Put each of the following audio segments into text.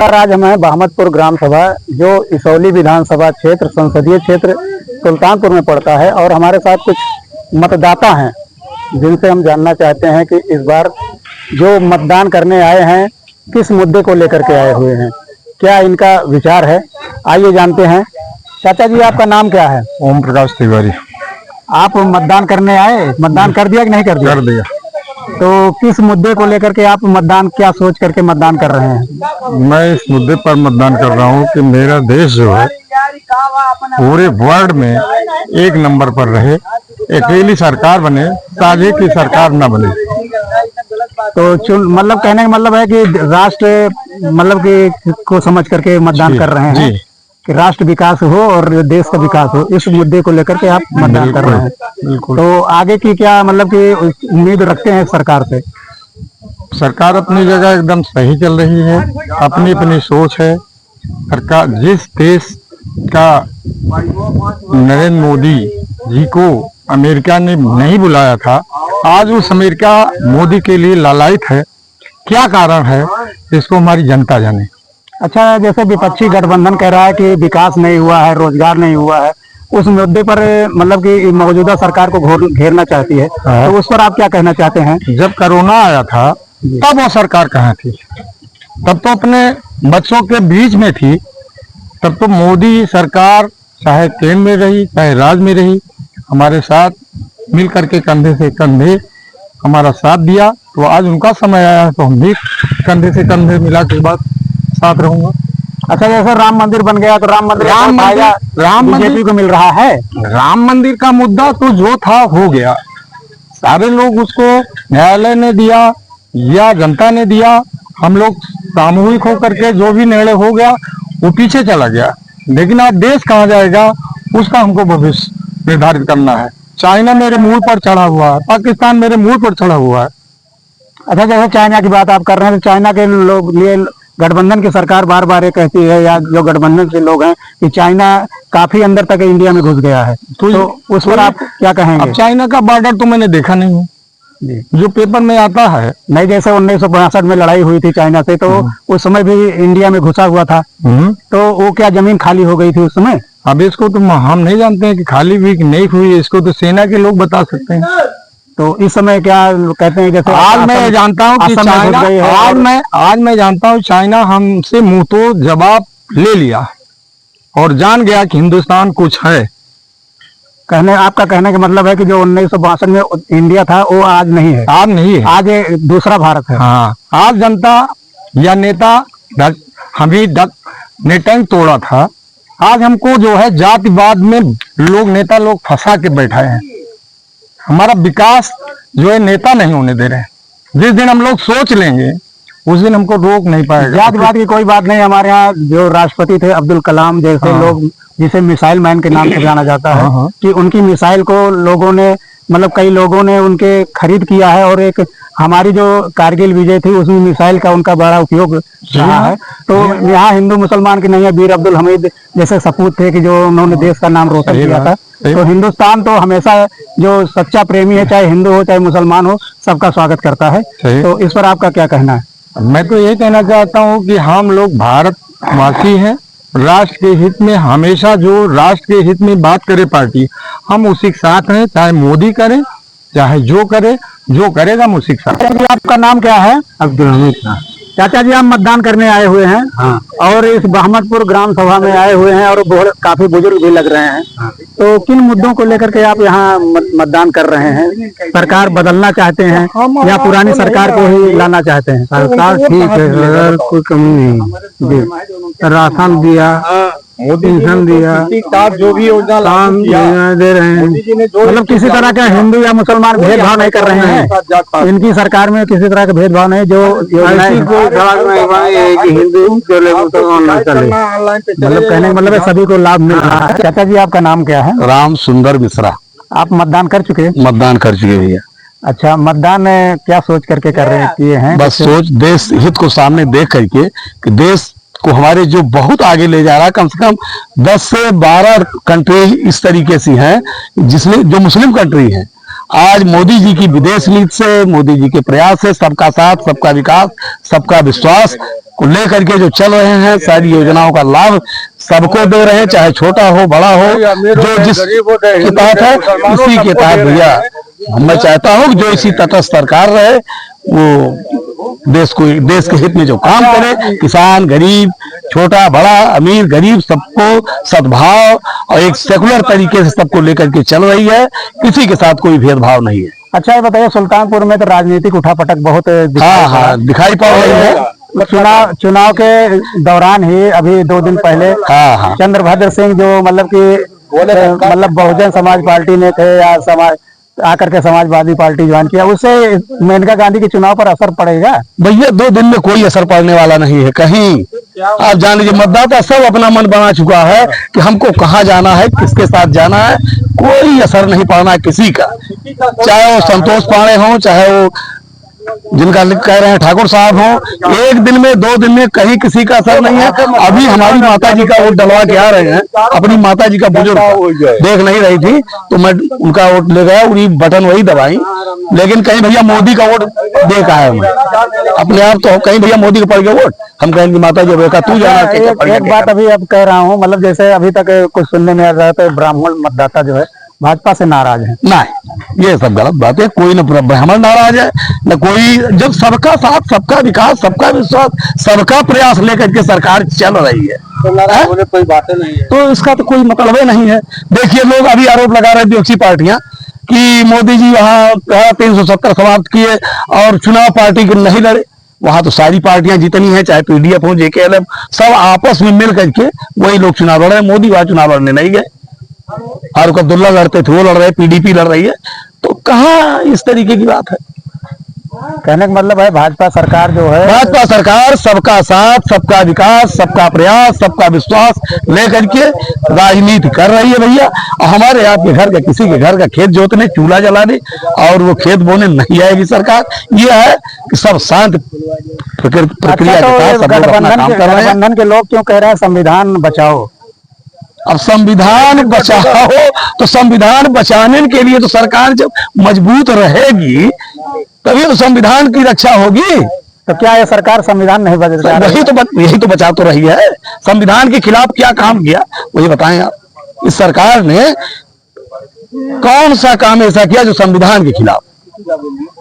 नमस्कार। आज हम हैं बहमतपुर ग्राम सभा जो इसौली विधानसभा क्षेत्र संसदीय क्षेत्र सुल्तानपुर में पड़ता है और हमारे साथ कुछ मतदाता हैं जिनसे हम जानना चाहते हैं कि इस बार जो मतदान करने आए हैं किस मुद्दे को लेकर के आए हुए हैं, क्या इनका विचार है, आइए जानते हैं। चाचा जी, आपका नाम क्या है? ओम प्रकाश तिवारी। आप मतदान करने आए, मतदान कर दिया कि नहीं कर दिया? कर दिया। तो किस मुद्दे को लेकर के आप मतदान, क्या सोच करके मतदान कर रहे हैं? मैं इस मुद्दे पर मतदान कर रहा हूँ कि मेरा देश जो है पूरे वर्ल्ड में एक नंबर पर रहे, अकेली सरकार बने, साझे की सरकार न बने। तो मतलब कहने का मतलब है कि राष्ट्र मतलब कि को समझ करके मतदान कर रहे हैं कि राष्ट्र विकास हो और देश का विकास हो, इस मुद्दे को लेकर के आप मतदान कर रहे हैं। बिल्कुल। तो आगे की क्या मतलब कि उम्मीद रखते हैं सरकार से? सरकार अपनी जगह एकदम सही चल रही है, अपनी अपनी सोच है। सरकार जिस देश का नरेंद्र मोदी जी को अमेरिका ने नहीं बुलाया था, आज उस अमेरिका मोदी के लिए लालायित है। क्या कारण है इसको हमारी जनता जाने। अच्छा, जैसे विपक्षी गठबंधन कह रहा है कि विकास नहीं हुआ है, रोजगार नहीं हुआ है, उस मुद्दे पर मतलब कि मौजूदा सरकार को घेरना चाहती है, तो उस पर आप क्या कहना चाहते हैं? जब कोरोना आया था तब वो सरकार कहाँ थी? तब तो अपने बच्चों के बीच में थी। तब तो मोदी सरकार चाहे केंद्र में रही चाहे राज्य में रही, हमारे साथ मिल करके कंधे से कंधे हमारा साथ दिया। तो आज उनका समय आया है तो हम भी कंधे से कंधे मिला के बाद साथ रहूंगा। अच्छा, जैसे राम मंदिर बन गया तो राम मंदिर बीजेपी को मिल रहा है। राम मंदिर का मुद्दा तो जो था हो गया, सारे लोग उसको न्यायालय ने दिया या जनता ने दिया। हम लोग सामूहिक होकर के जो भी निर्णय हो गया वो पीछे चला गया। लेकिन आज देश कहाँ जाएगा उसका हमको भविष्य निर्धारित करना है। चाइना मेरे मुंह पर चढ़ा हुआ है, पाकिस्तान मेरे मुंह पर चढ़ा हुआ है। अच्छा, जैसे चाइना की बात आप कर रहे हैं तो चाइना के लोग लिए गठबंधन की सरकार बार बार ये कहती है या जो गठबंधन के लोग हैं कि चाइना काफी अंदर तक इंडिया में घुस गया है, तो उस पर आप क्या कहेंगे? अब चाइना का बॉर्डर तो मैंने देखा नहीं हूँ, जो पेपर में आता है। नहीं, जैसे 1962 में लड़ाई हुई थी चाइना से, तो उस समय भी इंडिया में घुसा हुआ था, तो वो क्या जमीन खाली हो गई थी उस समय? अब इसको तो हम नहीं जानते हैं कि खाली हुई कि नहीं हुई, इसको तो सेना के लोग बता सकते हैं। तो इस समय क्या कहते हैं? जैसे आज मैं जानता हूँ कि चाइना, आज मैं जानता हूँ चाइना हमसे मुंह तो जवाब ले लिया और जान गया कि हिंदुस्तान कुछ है। आपका कहने का मतलब है कि जो 1962 में इंडिया था वो आज नहीं है। आज नहीं है, आज दूसरा भारत है। हाँ, आज जनता या नेता हमीद ने टैंक तोड़ा था। आज हमको जो है जातिवाद में लोग नेता लोग फंसा के बैठाए हैं। हमारा विकास जो है नेता नहीं होने दे रहे हैं। जिस दिन हम लोग सोच लेंगे उस दिन हमको रोक नहीं पाएगा। जातिवाद की कोई बात नहीं। हमारे यहाँ जो राष्ट्रपति थे अब्दुल कलाम जैसे लोग, जिसे मिसाइल मैन के नाम से जाना जाता है, कि उनकी मिसाइल को लोगों ने मतलब कई लोगों ने उनके खरीद किया है और एक हमारी जो कारगिल विजय थी उसमें मिसाइल का उनका बड़ा उपयोग रहा है। तो यहाँ हिंदू मुसलमान की नहीं है। वीर अब्दुल हमीद जैसे सपूत थे कि जो उन्होंने देश का नाम रोशन किया था। तो हिंदुस्तान तो हमेशा जो सच्चा प्रेमी है, चाहे हिंदू हो चाहे मुसलमान हो, सबका स्वागत करता है। तो इस पर आपका क्या कहना है? मैं तो यही कहना चाहता हूँ कि हम लोग भारतवासी हैं। राष्ट्र के हित में हमेशा जो राष्ट्र के हित में बात करे पार्टी, हम उसी के साथ हैं। चाहे मोदी करे चाहे जो करे, जो करेगा हम उसी के साथ। आपका नाम क्या है? अब्दुल हमीद। चाचा जी, आप मतदान करने आए हुए हैं। हाँ। और इस बहमतपुर ग्राम सभा में आए हुए हैं और काफी बुजुर्ग भी लग रहे हैं। हाँ। तो किन मुद्दों को लेकर के आप यहाँ मतदान कर रहे हैं? सरकार बदलना चाहते हैं या पुरानी सरकार को ही लाना चाहते हैं? सरकार ठीक है, कोई कमी नहीं। राशन दिया, पेंशन दिया, जो भी योजना दे रहे हैं। मतलब किसी तरह का हिंदू या मुसलमान भेदभाव नहीं कर रहे हैं। इनकी सरकार में किसी तरह का भेदभाव नहीं। जो हिंदू चले मुसलमान ना चले, मतलब कहने का मतलब है सभी को लाभ मिल रहा है। चाचा जी, आपका नाम क्या है? राम सुंदर मिश्रा। आप मतदान कर चुके? मतदान कर चुके भैया। अच्छा, मतदान क्या सोच करके कर रहे किए हैं? बस सोच, देश हित को सामने देख करके कि देश को हमारे जो बहुत आगे ले जा रहा है। कम से कम 10 से 12 कंट्री इस तरीके से हैं जिसमें जो मुस्लिम कंट्री है। आज मोदी जी की विदेश नीति से, मोदी जी के प्रयास से सबका साथ सबका विकास सबका विश्वास को लेकर के जो चल रहे हैं, सारी योजनाओं का लाभ सबको दे रहे हैं, चाहे छोटा हो बड़ा हो, जो जिस के तहत है उसी के तहत भैया मैं चाहता हूँ जो इसी तटस्थ सरकार रहे, वो देश के हित में जो काम करे, किसान गरीब छोटा बड़ा अमीर गरीब सबको सद्भाव और एक सेकुलर तरीके से सबको लेकर के चल रही है, किसी के साथ कोई भेदभाव नहीं है। अच्छा ये बताइए, सुल्तानपुर में तो राजनीतिक उठापटक बहुत दिखाई पड़ रही है। चुनाव के दौरान ही अभी 2 दिन पहले चंद्रभद्र सिंह जो मतलब कि बहुजन समाज पार्टी में थे या समाज आकर के समाजवादी पार्टी ज्वाइन किया, उससे मेनका गांधी के चुनाव पर असर पड़ेगा? भैया 2 दिन में कोई असर पड़ने वाला नहीं है कहीं। आप जान लीजिए मतदाता सब अपना मन बना चुका है कि हमको कहाँ जाना है, किसके साथ जाना है, कोई असर नहीं पड़ना है किसी का, चाहे वो संतोष पांडे हो, चाहे वो जिनका कह रहे हैं ठाकुर साहब हो। 1 दिन में 2 दिन में कहीं किसी का असर नहीं है। अभी हमारी माता जी का वोट डलवा के आ रहे हैं, अपनी माता जी का बुजुर्ग देख नहीं रही थी तो मैं उनका वोट ले गया, उन्हीं बटन वही दबाई, लेकिन कहीं भैया मोदी का वोट देख आया मैं अपने आप, तो कहीं भैया मोदी का पड़ गया वोट, हम कहेंगे माता जी बेटा तू जाना। एक बात अभी अब कह रहा हूँ, मतलब जैसे अभी तक कुछ सुनने में आ रहा था ब्राह्मण मतदाता जो है भाजपा से नाराज है। नहीं, ये सब गलत बात है, कोई न ब्राह्मण नाराज है न कोई। जब सबका साथ सबका विकास सबका विश्वास सबका प्रयास लेकर के सरकार चल रही है तो कोई बातें नहीं है, तो इसका तो कोई मतलब ही नहीं है। देखिए लोग अभी आरोप लगा रहे विपक्षी पार्टियां कि मोदी जी वहाँ 370 समाप्त किए और चुनाव पार्टी को नहीं लड़े। वहां तो सारी पार्टियां जितनी हैं, चाहे पीडीएफ हो जेकेएलएम, सब आपस में मिल करके वही लोग चुनाव लड़ रहे। मोदी वहां चुनाव लड़ने नहीं गए, फारूक अब्दुल्ला लड़ते थे वो लड़ रहे, पीडीपी लड़ रही है, तो कहाँ इस तरीके की बात है। कहने का मतलब है भाजपा सरकार जो है, भाजपा सरकार सबका साथ सबका विकास सबका प्रयास सबका विश्वास लेकर के राजनीति कर रही है भैया। और हमारे आपके घर का किसी के घर का खेत जोतने चूल्हा जलाने और वो खेत बोने नहीं आएगी सरकार। ये है कि सब शांत प्रक्रिया के साथ सब लोग अपना काम कर रहे हैं। गठबंधन के लोग क्यों कह रहे हैं संविधान बचाओ? अब संविधान बचाओ तो संविधान बचाने के लिए तो सरकार जब मजबूत रहेगी तभी तो संविधान की रक्षा होगी। तो क्या ये सरकार संविधान नहीं बचा रही? यही तो बचा तो रही है। संविधान के खिलाफ क्या काम किया वही बताएं आप। इस सरकार ने कौन सा काम ऐसा किया जो संविधान के खिलाफ?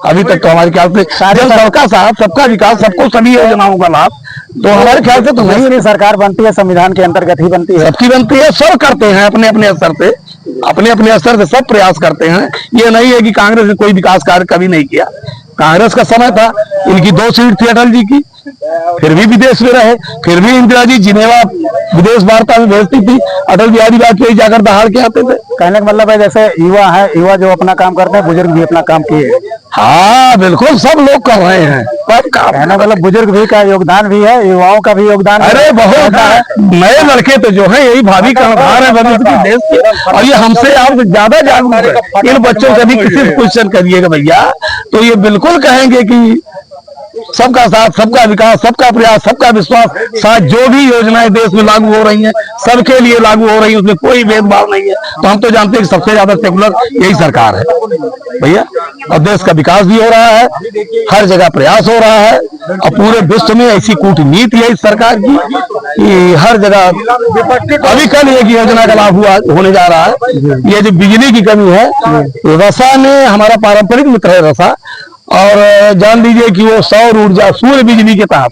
अभी तक तो हमारे ख्याल से सबका साथ सबका विकास सबको सभी योजनाओं का लाभ तो हमारे ख्याल से तो नहीं। सरकार बनती है संविधान के अंतर्गत ही बनती है, सबकी बनती है, सब करते हैं अपने अपने स्तर से सब प्रयास करते हैं। ये नहीं है कि कांग्रेस ने कोई विकास कार्य कभी नहीं किया। कांग्रेस का समय था, इनकी 2 सीट थी अटल जी की, फिर भी विदेश में रहे, फिर भी इंदिरा जी जिनेवा विदेश वार्ता में भेजती थी, अटल बिहारी वाजपेयी जाकर दहाड़ के आते थे। कहने का मतलब है जैसे युवा है, युवा जो अपना काम करते हैं, बुजुर्ग भी अपना काम किए। हाँ बिल्कुल, सब लोग कर रहे हैं। कहना मतलब बुजुर्ग भी का योगदान भी है, युवाओं का भी योगदान। अरे बहुत है, नए लड़के तो जो है यही भावी कर्णधार है भविष्य के देश के, और ये हमसे आप ज्यादा जागरूक है। इन बच्चों से भी किसी से क्वेश्चन करिएगा भैया तो ये बिल्कुल कहेंगे कि सबका साथ सबका विकास सबका प्रयास सबका विश्वास साथ जो भी योजनाएं देश में लागू हो रही हैं सबके लिए लागू हो रही है, उसमें कोई भेदभाव नहीं है। तो हम तो जानते हैं कि सबसे ज्यादा सेकुलर यही सरकार है भैया, और देश का विकास भी हो रहा है, हर जगह प्रयास हो रहा है, और पूरे विश्व में ऐसी कूटनीति है इस सरकार की कि हर जगह। अभी कल एक योजना का लाभ हुआ होने जा रहा है, ये जो बिजली की कमी है, रसा ने हमारा पारंपरिक मित्र है रसा, और जान लीजिए कि वो सौर ऊर्जा सूर्य बिजली के तहत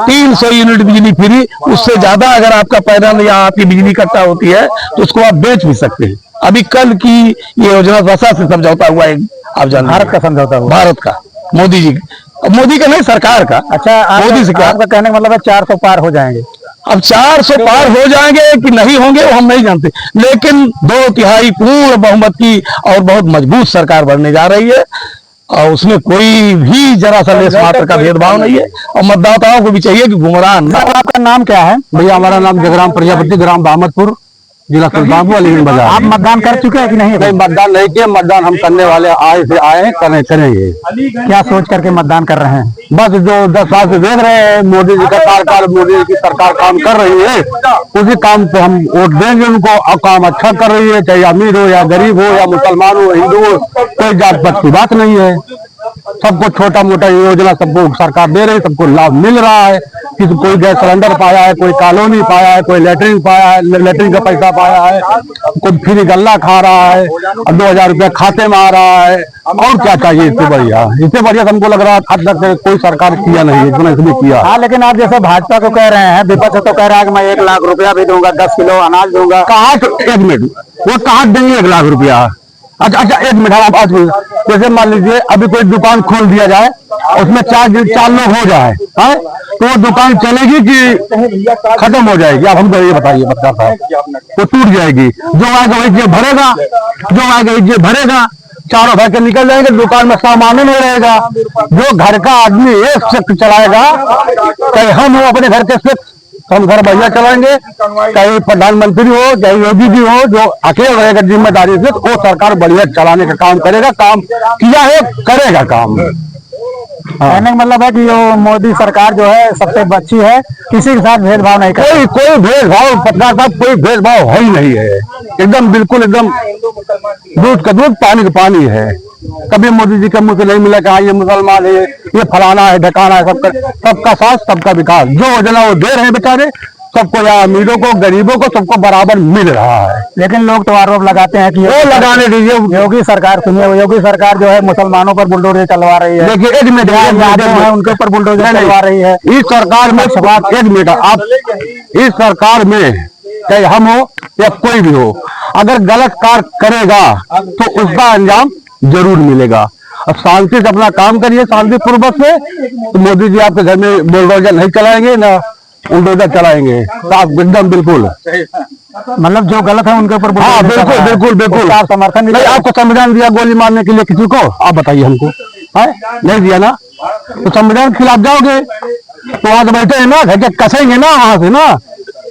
300 यूनिट बिजली फ्री, उससे ज्यादा अगर आपका पैनल या आपकी बिजली इकट्ठा होती है तो उसको आप बेच भी सकते हैं। अभी कल की ये योजना रसा से समझौता हुआ है, आप जान भारत का समझौता हुआ, भारत का, मोदी का नहीं सरकार का। अच्छा मोदी से क्या आपका कहने का मतलब है 400 पार हो जाएंगे? अब 400 पार हो जाएंगे कि नहीं होंगे वो हम नहीं जानते, लेकिन 2/3 पूर्ण बहुमत की और बहुत मजबूत सरकार बनने जा रही है, और उसमें कोई भी जरा सा लेस मात्र का भेदभाव नहीं है। और मतदाताओं को भी चाहिए कि गुमराह न। आपका नाम क्या है? भैया हमारा नाम जगराम प्रजापति, ग्राम बामतपुर, जिला सुल्तानपुर, अलीगंज बाजार। आप मतदान कर चुके हैं कि नहीं? नहीं, मतदान नहीं किया, मतदान हम करने वाले आए हैं, करेंगे। क्या सोच करके मतदान कर रहे हैं? बस जो 10 साल से देख रहे हैं मोदी जी का कार्यकाल, मोदी जी की सरकार काम कर रही है, उसी काम पे हम वोट देंगे उनको। और काम अच्छा कर रही है, चाहे अमीर हो या गरीब हो या मुसलमान हो हिंदू हो, कोई जात पात की बात नहीं है। सबको छोटा मोटा योजना सबको सरकार दे रही है, सबको लाभ मिल रहा है। कि कोई गैस सिलेंडर पाया है, कोई कॉलोनी पाया है, कोई लेटरिन पाया है, लेटरिन का पैसा पाया है, कोई फ्री गल्ला खा रहा है और 2000 रुपया खाते में आ रहा है। और क्या चाहिए इससे बढ़िया हमको लग रहा है अब तक कोई सरकार किया नहीं है, इतना इसलिए किया। हाँ, लेकिन आप जैसे भाजपा को कह रहे हैं, विपक्ष तो कह रहा है कि मैं 1 लाख रुपया भी दूंगा, 10 किलो अनाज दूंगा। कहाँ एक मिनट, वो कहाँ देंगे 1 लाख रुपया? अच्छा 1 मिनट, आप आज जैसे मान लीजिए अभी कोई दुकान खोल दिया जाए, उसमें 4 लोग हो जाए, है तो वो दुकान चलेगी कि खत्म हो जाएगी? आप हमको ये बताइए बच्चा साहब। वो टूट जाएगी, जो आएगा वही जेब भरेगा, जो आएगा वही जेब भरेगा, चारों भर के निकल जाएंगे, दुकान में सामान नहीं रहेगा। जो घर का आदमी एक शिफ्ट चलाएगा, चाहे हम हो अपने घर के शिफ्ट, हम घर बढ़िया चलाएंगे, चाहे प्रधानमंत्री हो चाहे योगी जी हो, जो अकेले रहेगा जिम्मेदारी से, वो सरकार बढ़िया चलाने का काम करेगा, काम किया है, करेगा काम। कहने का मतलब है कि जो मोदी सरकार जो है सबसे अच्छी है, किसी के साथ भेदभाव नहीं करती। कोई भेदभाव पत्रकार साहब, कोई भेदभाव है ही नहीं है, एकदम बिल्कुल एकदम दूध का दूध पानी का पानी है। कभी मोदी जी के मुंह से नहीं मिला कि हाँ ये मुसलमान है, ये फलाना है, ढकाना है, सबका साथ सबका विकास, जो योजना वो दे रहे हैं बेचारे सबको, या अमीरों को गरीबों को सबको बराबर मिल रहा है। लेकिन लोग तो आरोप लगाते हैं कि वो लगाने दीजिए, योगी सरकार सुनिए, योगी सरकार जो है मुसलमानों पर बुलडोजर चलवा रही है। देखिए एक मिनट है उनके ऊपर बुलडोजर चलवा रही है। इस सरकार में बात, एक मिनट, आप इस सरकार में चाहे हम हो या कोई भी हो, अगर गलत कार्य करेगा तो उसका अंजाम जरूर मिलेगा। अब शांति से अपना काम करिए, शांतिपूर्वक से, तो मोदी जी आपके घर में बुलडोजर नहीं चलाएंगे ना बुलडोजर चलाएंगे, आप एकदम बिल्कुल। मतलब जो गलत है उनके ऊपर, हाँ बिल्कुल बिल्कुल बिल्कुल। आप समर्थन नहीं, आपको संविधान दिया गोली मारने के लिए किसी को? आप बताइए हमको, है नहीं दिया ना? तो संविधान के खिलाफ जाओगे तो वहां तो बैठे हैं ना, घर के कसेंगे ना वहां से ना,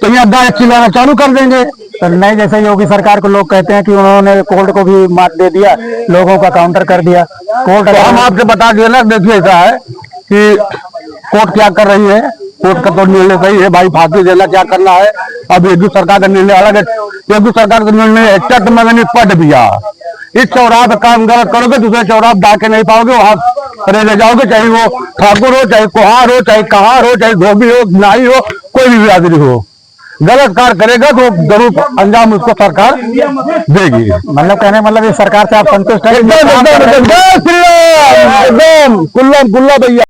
तो यहाँ गाय चिल्लाना चालू कर देंगे। तो नहीं, जैसे योगी सरकार को लोग कहते हैं कि उन्होंने कोर्ट को भी मात दे दिया, लोगों का काउंटर कर दिया। कोर्ट तो हम आपसे बता दिए ना, देखिए ऐसा है कि कोर्ट क्या कर रही है, कोर्ट का तो निर्णय सही है भाई, फांसी देना क्या करना है। अब योगी सरकार का निर्णय अलग है, योगी सरकार का निर्णय है चट में मैंने पट दिया, इस चौराहे पे काम गलत करोगे दूसरे चौराहे डाके नहीं पाओगे, वहां रह जाओगे, चाहे वो ठाकुर हो, चाहे कुहार हो, चाहे कहार हो, चाहे धोबी हो, नाई हो, कोई भी बिरादरी हो, गलत कार्य करेगा तो जरूर अंजाम उसको सरकार देगी। मतलब कहने मतलब इस सरकार से आप संतुष्ट हैं? एकदम कुल्ला भैया।